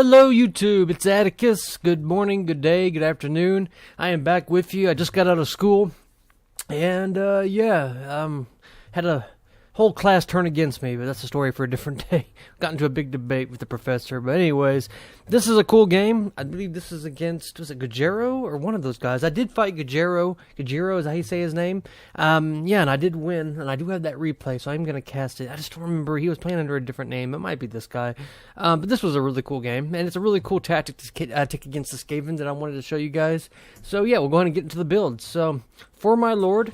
Hello YouTube, it's Atticus. Good morning, good day, good afternoon. I am back with you. I just got out of school and had a whole class turn against me, but that's a story for a different day. Got into a big debate with the professor, but anyways, this is a cool game. I believe this is against, was it Gajero or one of those guys? I did fight Gajero. Gajero is how you say his name. And I did win, and I do have that replay, so I'm going to cast it. I just don't remember. He was playing under a different name. It might be this guy. But this was a really cool game, and it's a really cool tactic to take against the Skaven that I wanted to show you guys. So yeah, we'll go ahead and get into the build. So, for my Lord,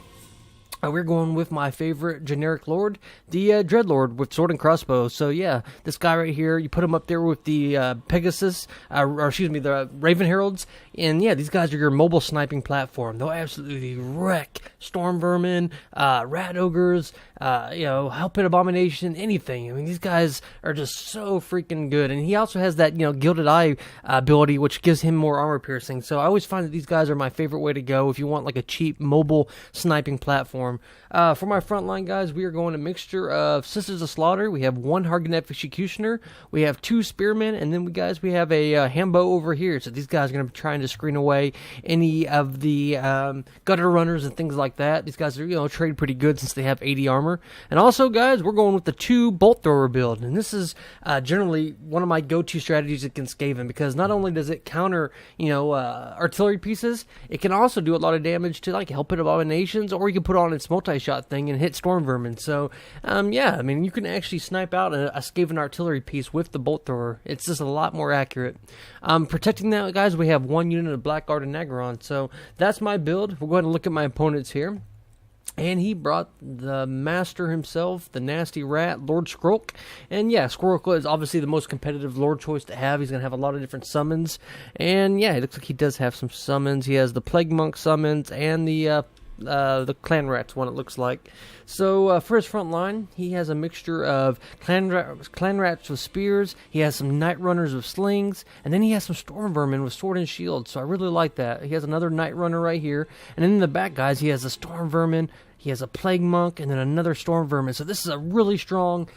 we're going with my favorite generic lord, the Dreadlord with sword and crossbow. So yeah, this guy right here, you put him up there with the Pegasus, the Raven Heralds, and yeah, these guys are your mobile sniping platform. They'll absolutely wreck Storm Vermin, Rat Ogres, Hell Pit Abomination, anything. I mean, these guys are just so freaking good. And he also has that, Gilded Eye ability, which gives him more armor piercing. So I always find that these guys are my favorite way to go if you want like a cheap mobile sniping platform. For my front line, guys, we are going a mixture of Sisters of Slaughter. We have one Hargoneth Executioner. We have two Spearmen. And then, we have a Hambo over here. So these guys are going to be trying to screen away any of the gutter runners and things like that. These guys are, trade pretty good since they have 80 armor. And also, guys, we're going with the 2 Bolt Thrower build. And this is generally one of my go-to strategies against Skaven, because not only does it counter, artillery pieces, it can also do a lot of damage to, like, Hell Pit Abominations, or you can put on its multi-shot thing and hit Storm Vermin. So, you can actually snipe out a Skaven artillery piece with the Bolt Thrower. It's just a lot more accurate. Protecting that, guys, we have 1 unit of Blackguard and Nagaron. So, that's my build. We'll go ahead and look at my opponents here. And he brought the master himself, the nasty rat, Lord Skrulk. And yeah, Skrulk is obviously the most competitive Lord choice to have. He's going to have a lot of different summons. And yeah, it looks like he does have some summons. He has the Plague Monk summons and the Clan Rats one, it looks like. So for his front line, he has a mixture of Clan Rats with spears, he has some Night Runners with slings, and then he has some Storm Vermin with sword and shield. So I really like that. He has another Night Runner right here, and then in the back, guys, he has a Storm Vermin, he has a Plague Monk, and then another Storm Vermin. So this is a really strong,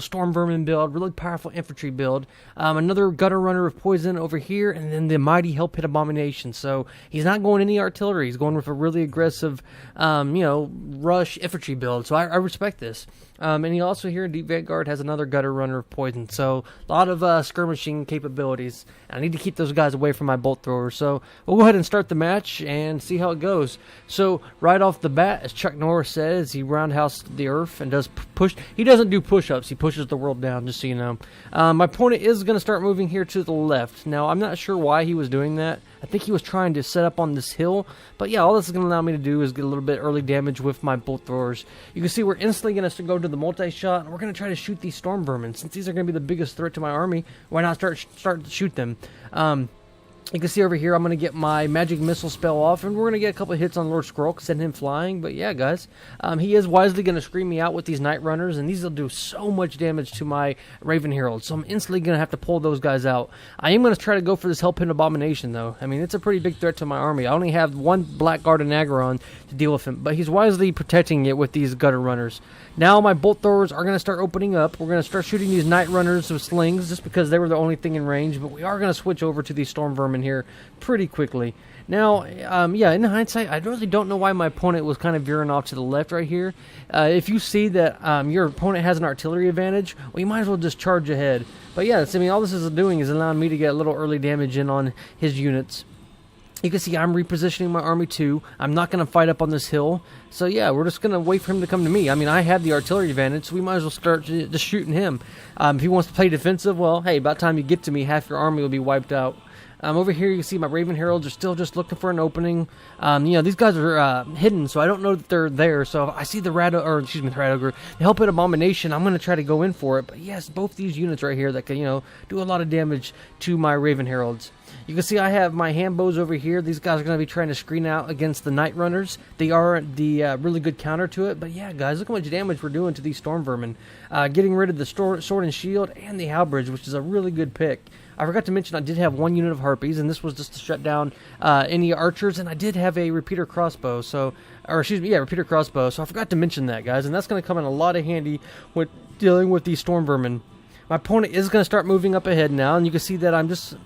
Storm Vermin build, really powerful infantry build. Another Gutter Runner of Poison over here, and then the mighty Hell Pit Abomination. So he's not going any artillery. He's going with a really aggressive, rush infantry build. So I respect this. And he also here in Deep Vanguard has another Gutter Runner of Poison. So a lot of skirmishing capabilities. I need to keep those guys away from my Bolt Throwers. So we'll go ahead and start the match and see how it goes. So right off the bat, as Chuck Norris says, he roundhoused the earth and does push. He doesn't do push-ups. He pushes the world down, just so you know. My opponent is going to start moving here to the left. Now, I'm not sure why he was doing that. I think he was trying to set up on this hill. But yeah, all this is going to allow me to do is get a little bit early damage with my Bolt Throwers. You can see we're instantly going to go to the multi-shot, and we're going to try to shoot these Storm Vermin. Since these are going to be the biggest threat to my army, why not start to shoot them? You can see over here, I'm going to get my magic missile spell off, and we're going to get a couple of hits on Lord Skrulk, send him flying. But yeah, guys, he is wisely going to screen me out with these Night Runners, and these will do so much damage to my Raven Herald. So I'm instantly going to have to pull those guys out. I am going to try to go for this Hell Pit Abomination, though. I mean, it's a pretty big threat to my army. I only have one Blackguard and Nagaron to deal with him, but he's wisely protecting it with these Gutter Runners. Now my Bolt Throwers are going to start opening up. We're going to start shooting these Night Runners with slings, just because they were the only thing in range, but we are going to switch over to these Storm Vermin here pretty quickly. Now, in hindsight, I really don't know why my opponent was kind of veering off to the left right here. If you see that your opponent has an artillery advantage, well, you might as well just charge ahead. But yeah, all this is doing is allowing me to get a little early damage in on his units. You can see I'm repositioning my army too. I'm not going to fight up on this hill. So yeah, we're just going to wait for him to come to me. I mean, I have the artillery advantage, so we might as well start just shooting him. If he wants to play defensive, well, hey, about time you get to me, half your army will be wiped out. Over here, you can see my Raven Heralds are still just looking for an opening. These guys are hidden, so I don't know that they're there. So if I see the the Rat Ogre, the Hell Pit Abomination, I'm going to try to go in for it. But yes, both these units right here that can, do a lot of damage to my Raven Heralds. You can see I have my Hambos over here. These guys are going to be trying to screen out against the Night Runners. They are the really good counter to it. But yeah, guys, look how much damage we're doing to these Storm Vermin. Getting rid of the Sword and Shield and the Halbridge, which is a really good pick. I forgot to mention I did have one unit of Harpies, and this was just to shut down any archers, and I did have a repeater crossbow, repeater crossbow, so I forgot to mention that, guys, and that's going to come in a lot of handy with dealing with these Storm Vermin. my opponent is going to start moving up ahead now, and you can see that I'm just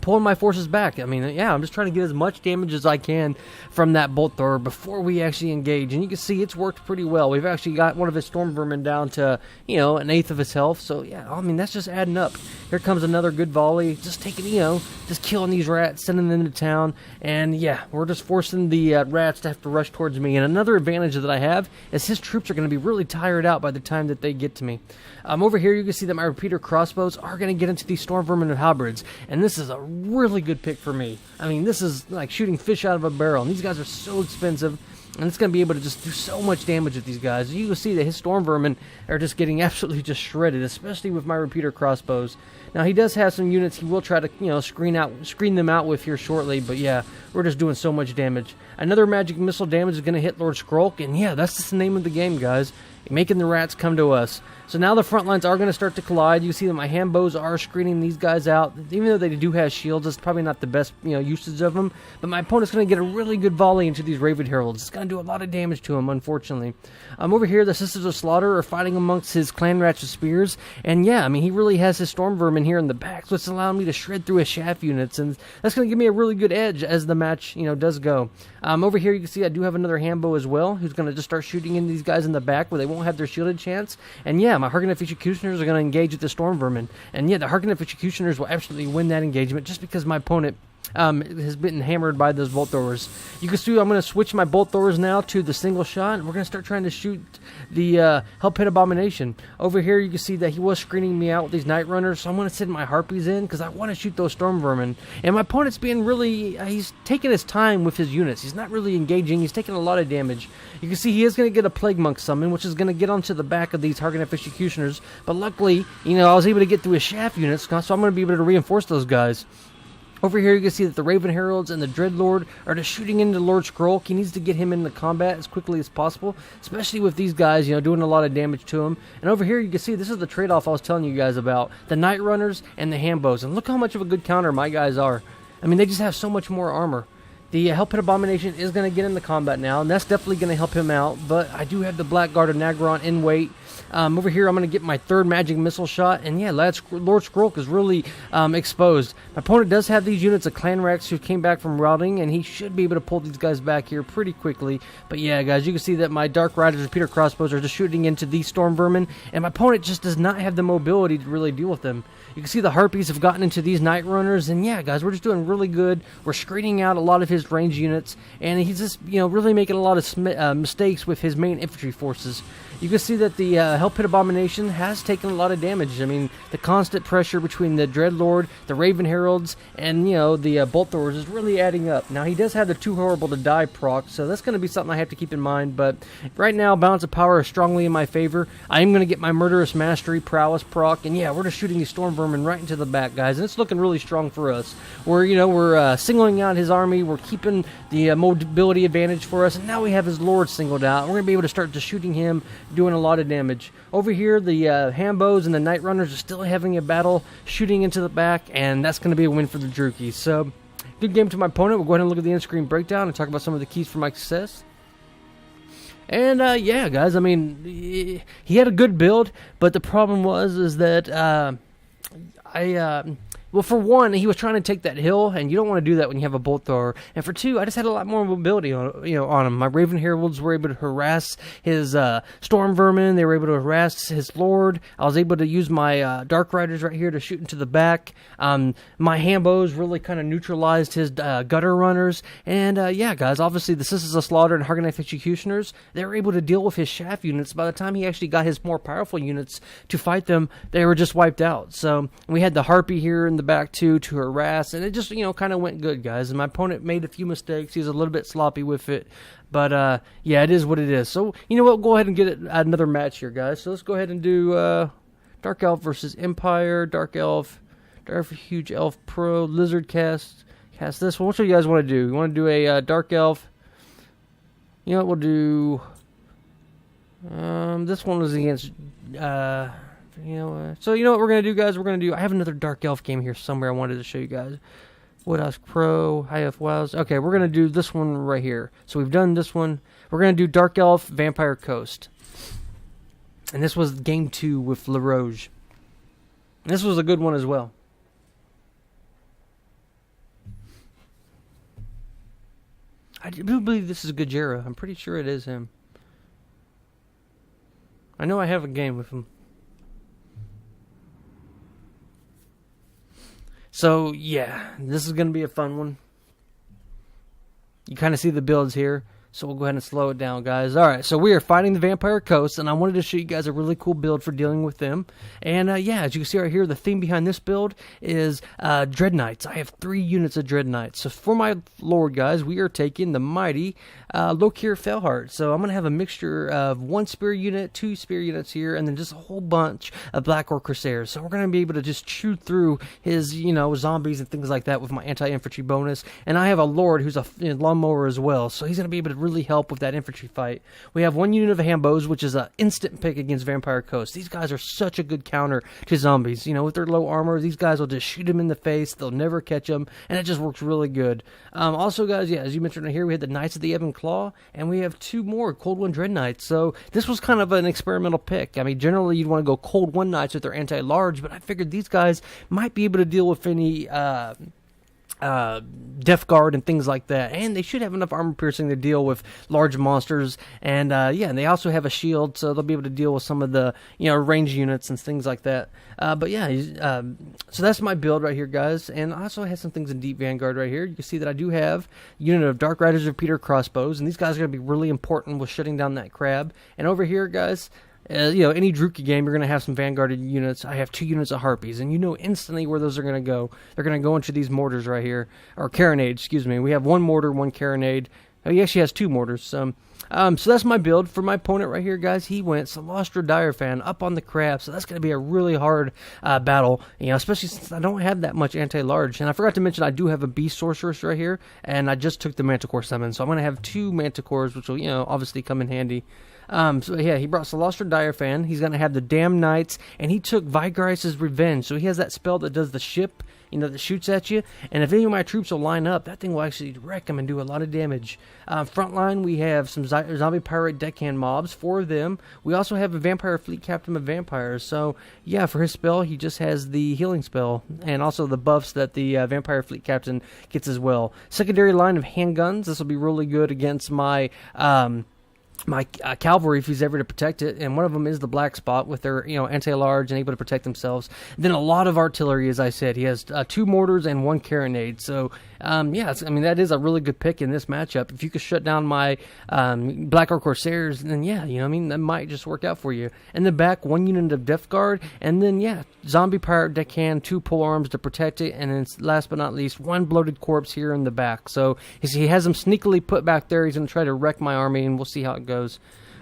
pulling my forces back. I mean, yeah, I'm just trying to get as much damage as I can from that bolt thrower before we actually engage. And you can see it's worked pretty well. We've actually got one of his storm vermin down to, you know, an eighth of his health. So, yeah, I mean, that's just adding up. Here comes another good volley. Just taking, you know, just killing these rats, sending them to town. And, yeah, we're just forcing the rats to have to rush towards me. And another advantage that I have is his troops are going to be really tired out by the time that they get to me. Over here, you can see that my repeater crossbows are going to get into these storm vermin and halberds. And this is a really good pick for me. I mean, this is like shooting fish out of a barrel, and these guys are so expensive, and it's going to be able to just do so much damage with these guys. You can see that his storm vermin are just getting absolutely just shredded, especially with my repeater crossbows. Now, he does have some units he will try to, you know, screen them out with here shortly, but yeah, we're just doing so much damage. Another magic missile damage is going to hit Lord Skrulk, and yeah, that's just the name of the game, guys. Making the rats come to us. So now the front lines are going to start to collide. You see that my hand bows are screening these guys out. Even though they do have shields, it's probably not the best, you know, usage of them. But my opponent's going to get a really good volley into these Raven Heralds. It's going to do a lot of damage to him, unfortunately. Over here, the Sisters of Slaughter are fighting amongst his clan rats with spears. And yeah, I mean, he really has his storm vermin here in the back, so it's allowing me to shred through his shaft units. And that's going to give me a really good edge as the match, you know, does go. Over here, you can see I do have another hand bow as well, who's going to just start shooting into these guys in the back where they won't have their shielded chance. And yeah, my Harkonneth Executioners are going to engage with the storm vermin. And yeah, the Harkonneth Executioners will absolutely win that engagement just because my opponent has been hammered by those bolt throwers. You can see I'm going to switch my bolt throwers now to the single shot, and we're going to start trying to shoot the Hell Pit Abomination. Over here, you can see that he was screening me out with these Night Runners, so I'm going to send my Harpies in because I want to shoot those storm vermin. And my opponent's being really, he's taking his time with his units. He's not really engaging. He's taking a lot of damage. You can see he is going to get a Plague Monk summon, which is going to get onto the back of these Harkonneth Executioners. But luckily, you know, I was able to get through his shaft units, so I'm going to be able to reinforce those guys. Over here, you can see that the Raven Heralds and the Dreadlord are just shooting into Lord Skrulk. He needs to get him into combat as quickly as possible, especially with these guys, you know, doing a lot of damage to him. And over here, you can see this is the trade-off I was telling you guys about, the Night Runners and the Handbows. And look how much of a good counter my guys are. I mean, they just have so much more armor. The Hell Pit Abomination is going to get into combat now, and that's definitely going to help him out. But I do have the Blackguard of Nagron in weight. Over here, I'm going to get my third magic missile shot, and yeah, Lord Skrulk is really exposed. My opponent does have these units of Clan Rex who came back from routing, and he should be able to pull these guys back here pretty quickly. But yeah, guys, you can see that my Dark Riders repeater crossbows are just shooting into these Storm Vermin, and my opponent just does not have the mobility to really deal with them. You can see the Harpies have gotten into these Night Runners, and yeah, guys, we're just doing really good. We're screening out a lot of his range units, and he's just, you know, really making a lot of mistakes with his main infantry forces. You can see that the Hell Pit Abomination has taken a lot of damage. I mean, the constant pressure between the Dreadlord, the Raven Heralds, and, you know, the Bolt Throwers is really adding up. Now, he does have the Too Horrible to Die proc, so that's going to be something I have to keep in mind. But right now, Balance of Power is strongly in my favor. I am going to get my Murderous Mastery Prowess proc, and yeah, we're just shooting these Storm Vermin right into the back, guys, and it's looking really strong for us. We're singling out his army. We're keeping the mobility advantage for us, and now we have his Lord singled out. We're going to be able to start just shooting him, doing a lot of damage. Over here, the Handbows and the Night Runners are still having a battle, shooting into the back, and that's going to be a win for the Drukies. So, good game to my opponent. We'll go ahead and look at the end-screen breakdown and talk about some of the keys for my success. And, yeah, guys, I mean, he had a good build, but the problem was that well, for one, he was trying to take that hill, and you don't want to do that when you have a bolt thrower. And for two, I just had a lot more mobility on him. My Raven Heralds were able to harass his Storm Vermin. They were able to harass his Lord. I was able to use my Dark Riders right here to shoot into the back. My Handbows really kind of neutralized his Gutter Runners. And, yeah, guys, obviously the Sisters of Slaughter and Harkonneth Executioners, they were able to deal with his shaft units. By the time he actually got his more powerful units to fight them, they were just wiped out. So we had the Harpy here in the back to harass, and it just, kind of went good, guys. And my opponent made a few mistakes. He was a little bit sloppy with it, but yeah, it is what it is. So you know what, we'll go ahead and get another match here, guys. So let's go ahead and do Dark Elf versus Empire. Dark Elf, Huge Elf Pro, Lizard cast this one. What do you guys want to do? You want to do a Dark Elf? You know what, we'll do this one was against so you know what we're going to do, guys? I have another Dark Elf game here somewhere I wanted to show you guys. Wood Elf Pro, High Elf Wows. Okay, we're going to do this one right here. So we've done this one. We're going to do Dark Elf Vampire Coast. And this was game 2 with Leforge. This was a good one as well. I do believe this is Gajera. I'm pretty sure it is him. I know I have a game with him. So, yeah, this is going to be a fun one. You kind of see the builds here. So we'll go ahead and slow it down, guys. All right, so we are fighting the Vampire Coast, and I wanted to show you guys a really cool build for dealing with them. And, yeah, as you can see right here, the theme behind this build is Dread Knights. I have 3 units of Dread Knights. So for my Lord, guys, we are taking the mighty Lokir Felheart. So I'm going to have a mixture of 1 spear unit, 2 spear units here, and then just a whole bunch of Black Orc Corsairs. So we're going to be able to just chew through his, zombies and things like that with my anti-infantry bonus. And I have a Lord who's a lawnmower as well, so he's going to be able to really help with that infantry fight. We have 1 unit of Hambos, which is an instant pick against Vampire Coast. These guys are such a good counter to zombies. With their low armor, these guys will just shoot them in the face. They'll never catch them, and it just works really good. Also, guys, yeah, as you mentioned right here, we had the Knights of the Ebon Claw, and we have 2 more Cold One Dread Knights. So this was kind of an experimental pick. I mean, generally you'd want to go Cold One Knights with their anti-large, but I figured these guys might be able to deal with any Death Guard and things like that, and they should have enough armor piercing to deal with large monsters, and and they also have a shield, so they'll be able to deal with some of the range units and things like that. But yeah, so that's my build right here, guys, and I also have some things in Deep Vanguard right here. You can see that I do have a unit of Dark Riders of Peter crossbows, and these guys are going to be really important with shutting down that crab. And over here, guys, any Druchii game, you're going to have some Vanguarded units. I have 2 units of Harpies, and you know instantly where those are going to go. They're going to go into these mortars right here, or carronades, excuse me. We have 1 mortar, 1 carronade. He actually has 2 mortars. So that's my build. For my opponent right here, guys, he went Celestra Direfan up on the crab, so that's going to be a really hard battle, especially since I don't have that much anti-large. And I forgot to mention I do have a Beast Sorceress right here, and I just took the Manticore summon, so I'm going to have 2 Manticores, which will, obviously come in handy. So yeah, he brought Celestra Direfan. He's going to have the Damn Knights, and he took Vigris's Revenge. So he has that spell that does the ship, that shoots at you. And if any of my troops will line up, that thing will actually wreck them and do a lot of damage. Frontline, we have some Zombie Pirate Deckhand mobs, 4 of them. We also have a Vampire Fleet Captain of Vampires. So yeah, for his spell, he just has the healing spell, and also the buffs that the Vampire Fleet Captain gets as well. Secondary line of handguns. This will be really good against my cavalry if he's ever to protect it, and one of them is the Black Spot with their anti-large and able to protect themselves. Then a lot of artillery, as I said. He has 2 mortars and 1 carronade. So that is a really good pick in this matchup. If you could shut down my Black Orc Corsairs, then that might just work out for you. In the back, 1 unit of Death Guard, and then Zombie Pirate Deckhand, 2 pole arms to protect it, and then last but not least, 1 bloated corpse here in the back. So he has them sneakily put back there. He's going to try to wreck my army, and we'll see how it goes.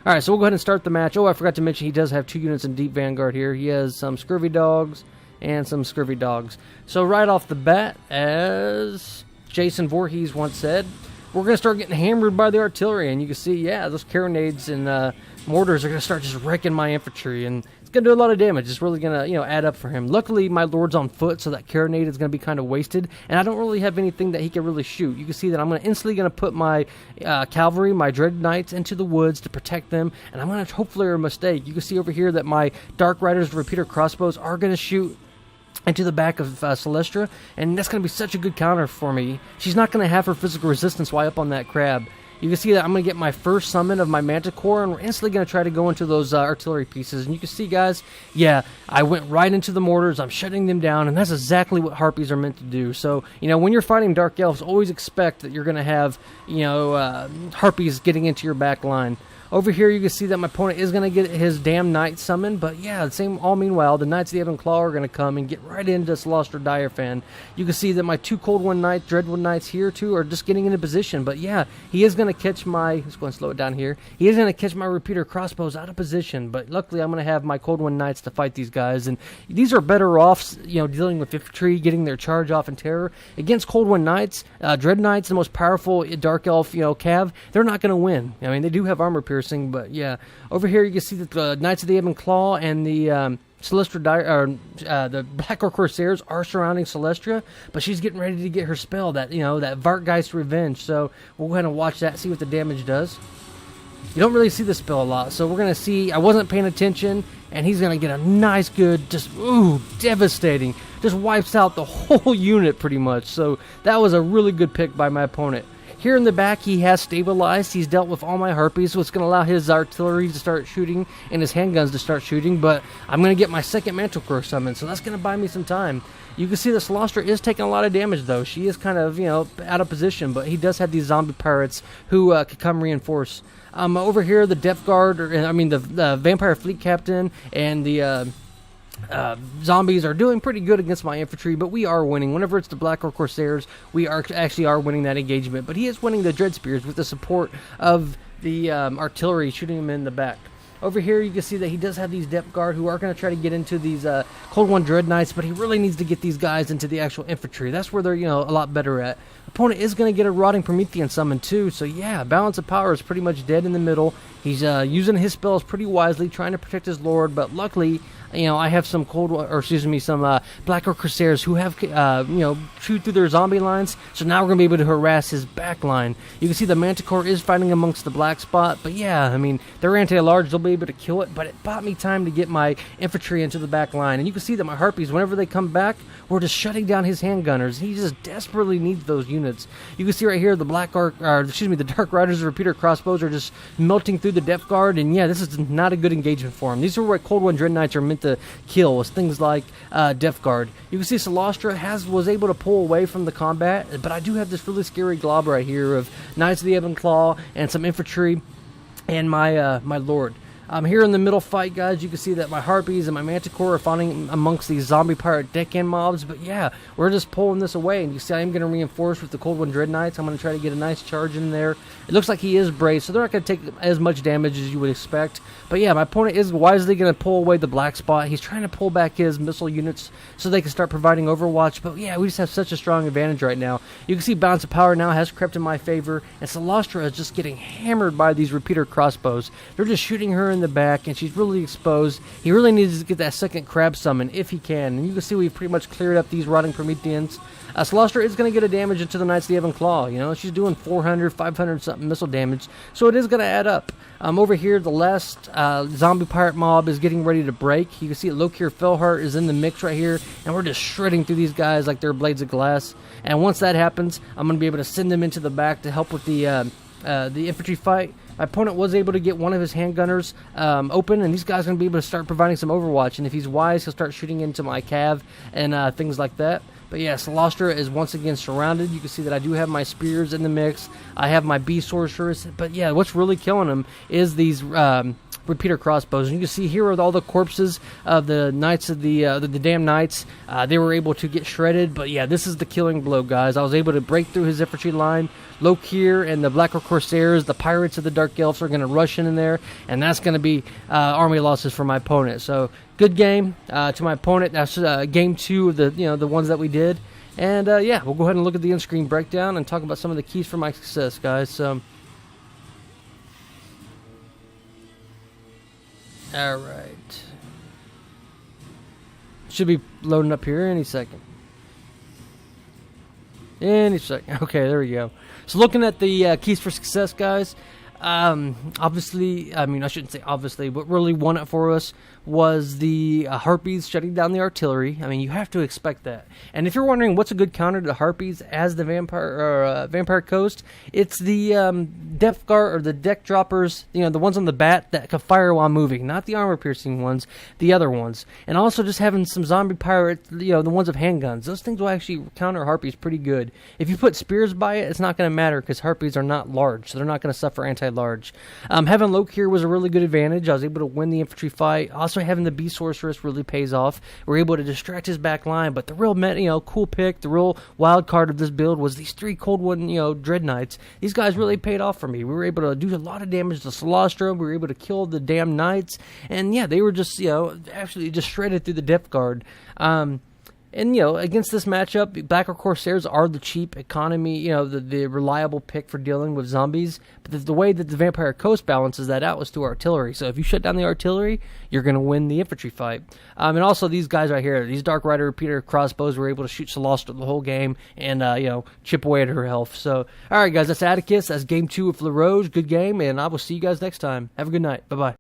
All right, so we'll go ahead and start the match. Oh, I forgot to mention he does have 2 units in Deep Vanguard here. He has some Scurvy Dogs and some Scurvy Dogs. So right off the bat, as Jason Voorhees once said, we're going to start getting hammered by the artillery. And you can see, those carronades and mortars are going to start just wrecking my infantry. And it's going to do a lot of damage. It's really going to, add up for him. Luckily, my Lord's on foot, so that carronade is going to be kind of wasted. And I don't really have anything that he can really shoot. You can see that I'm instantly going to put my cavalry, my Dread Knights, into the woods to protect them. And I'm going to hopefully a mistake. You can see over here that my Dark Riders Repeater crossbows are going to shoot into the back of Celestra, and that's going to be such a good counter for me. She's not going to have her physical resistance while up on that crab. You can see that I'm going to get my first summon of my Manticore, and we're instantly going to try to go into those artillery pieces. And you can see, guys, I went right into the mortars. I'm shutting them down, and that's exactly what Harpies are meant to do. So, when you're fighting Dark Elves, always expect that you're going to have, Harpies getting into your back line. Over here, you can see that my opponent is going to get his Damn Knight summoned, but meanwhile, the Knights of the Ebon Claw are going to come and get right into Celestra Direfan. You can see that my 2 Cold One Knights, Dreadwood Knights here, too, are just getting into position, but he is going to catch let's go and slow it down here. He is going to catch my Repeater crossbows out of position, but luckily I'm going to have my Cold One Knights to fight these guys, and these are better off, dealing with infantry, getting their charge off in terror. Against Cold One Knights, Dread Knights, the most powerful Dark Elf, cav, they're not going to win. I mean, they do have armor piercing, but over here you can see that the Knights of the Ebon Claw and the the Black Orc Corsairs are surrounding Celestra, but she's getting ready to get her spell, that Vartgeist Revenge. So we'll go ahead and watch that, see what the damage does. You don't really see this spell a lot, so we're going to see, I wasn't paying attention, and he's going to get a nice, good, just, ooh, devastating. Just wipes out the whole unit pretty much, so that was a really good pick by my opponent. Here in the back, he has stabilized. He's dealt with all my harpies, so it's going to allow his artillery to start shooting and his handguns to start shooting, but I'm going to get my second Manticore summon, so that's going to buy me some time. You can see that Celestra is taking a lot of damage, though. She is kind of, out of position, but he does have these zombie pirates who could come reinforce. Over here, the Depth Guard, the Vampire Fleet Captain and the zombies are doing pretty good against my infantry, but we are winning. Whenever it's the Black Orc Corsairs, we actually are winning that engagement. But he is winning the Dread Spears with the support of the artillery shooting him in the back. Over here, you can see that he does have these Depth Guard who are going to try to get into these Cold One Dread Knights, but he really needs to get these guys into the actual infantry. That's where they're, a lot better at. Opponent is going to get a Rotting Promethean summon too, so yeah, balance of power is pretty much dead in the middle. He's using his spells pretty wisely, trying to protect his lord, but luckily, I have some some Black Orc Corsairs who have, chewed through their zombie lines, so now we're going to be able to harass his back line. You can see the Manticore is fighting amongst the black spot, but yeah, they're anti-large, they'll be able to kill it, but it bought me time to get my infantry into the back line, and you can see that my Harpies, whenever they come back, we're just shutting down his handgunners. He just desperately needs those units. You can see right here, the the Dark Riders Repeater Crossbows are just melting through the Depth Guard, and yeah, this is not a good engagement for him. These are what Cold One Dread Knights are meant to kill, is things like Depth Guard. You can see Celestra was able to pull away from the combat, but I do have this really scary glob right here of Knights of the Ebon Claw and some infantry and my lord. Here in the middle fight, guys, you can see that my Harpies and my Manticore are fighting amongst these zombie pirate deckhand mobs, but yeah, we're just pulling this away, and you see I am going to reinforce with the Cold One Dread Knights. I'm going to try to get a nice charge in there. It looks like he is braced, so they're not going to take as much damage as you would expect, but yeah, my opponent is wisely going to pull away the black spot. He's trying to pull back his missile units so they can start providing overwatch, but yeah, we just have such a strong advantage right now. You can see Balance of Power now has crept in my favor, and Celestra is just getting hammered by these repeater crossbows. They're just shooting her in the back, and she's really exposed. He really needs to get that second crab summon if he can, and you can see we've pretty much cleared up these Rotting Prometheans. Celestra is going to get a damage into the Knights of the Ebon Claw. She's doing 400, 500 something missile damage, so it is going to add up. Over here, the last zombie pirate mob is getting ready to break. You can see Lokir Felheart is in the mix right here, and we're just shredding through these guys like they're blades of glass. And once that happens, I'm going to be able to send them into the back to help with the infantry fight. My opponent was able to get one of his handgunners open, and these guys are going to be able to start providing some overwatch. And if he's wise, he'll start shooting into my cav and things like that. But yeah, Celestra is once again surrounded. You can see that I do have my spears in the mix. I have my bee sorcerers. But yeah, what's really killing him is these repeater crossbows. And you can see here with all the corpses of the Knights of the damn Knights. They were able to get shredded. But yeah, this is the killing blow, guys. I was able to break through his infantry line. Lokir and the Black Orc Corsairs, the Pirates of the Dark Elves, are going to rush in there, and that's going to be army losses for my opponent. So good game to my opponent. That's game 2 of the ones that we did. And yeah, we'll go ahead and look at the in-screen breakdown and talk about some of the keys for my success, guys. So, all right, should be loading up here any second. Any second. Okay, there we go. So looking at the keys for success, guys, obviously, I shouldn't say obviously, but really won it for us was the Harpies shutting down the artillery. You have to expect that. And if you're wondering what's a good counter to the Harpies as the Vampire Coast, it's the Depth Guard or the deck droppers, the ones on the bat that can fire while moving, not the armor-piercing ones, the other ones. And also just having some zombie pirates, the ones with handguns. Those things will actually counter Harpies pretty good. If you put spears by it, it's not going to matter because Harpies are not large, so they're not going to suffer anti-large. Having Lokir was a really good advantage. I was able to win the infantry fight. Also having the Bee Sorceress really pays off. We're able to distract his back line, but the real cool pick, the real wild card of this build was these 3 Cold One Dread Knights. These guys really paid off for me. We were able to do a lot of damage to Celestra. We were able to kill the damn Knights, and yeah, they were just absolutely just shredded through the Depth Guard. And, against this matchup, Black Orc Corsairs are the cheap economy, the reliable pick for dealing with zombies. But the way that the Vampire Coast balances that out was through artillery. So if you shut down the artillery, you're going to win the infantry fight. And also these guys right here, these Dark Rider repeater crossbows were able to shoot Celeste the whole game and, chip away at her health. So, all right, guys, that's Atticus. That's game 2 of Leforge. Good game, and I will see you guys next time. Have a good night. Bye-bye.